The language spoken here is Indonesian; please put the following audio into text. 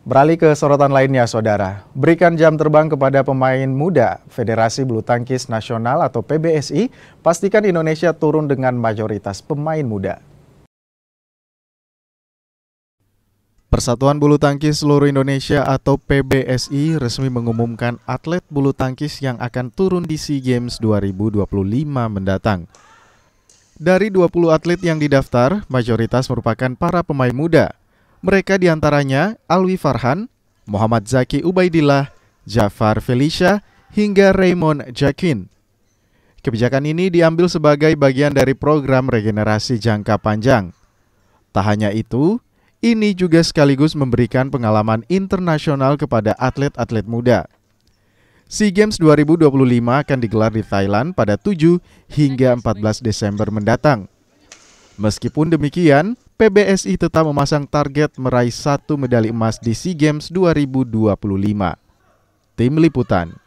Beralih ke sorotan lainnya, Saudara. Berikan jam terbang kepada pemain muda. Federasi Bulu Tangkis Nasional atau PBSI pastikan Indonesia turun dengan mayoritas pemain muda. Persatuan Bulu Tangkis Seluruh Indonesia atau PBSI resmi mengumumkan atlet bulu tangkis yang akan turun di SEA Games 2025 mendatang. Dari 20 atlet yang didaftar, mayoritas merupakan para pemain muda. Mereka diantaranya Alwi Farhan, Muhammad Zaki Ubaidillah, Jafar Felicia, hingga Raymond Jacquin. Kebijakan ini diambil sebagai bagian dari program regenerasi jangka panjang. Tak hanya itu, ini juga sekaligus memberikan pengalaman internasional kepada atlet-atlet muda. SEA Games 2025 akan digelar di Thailand pada 7 hingga 14 Desember mendatang. Meskipun demikian, PBSI tetap memasang target meraih 1 medali emas di SEA Games 2025. Tim Liputan.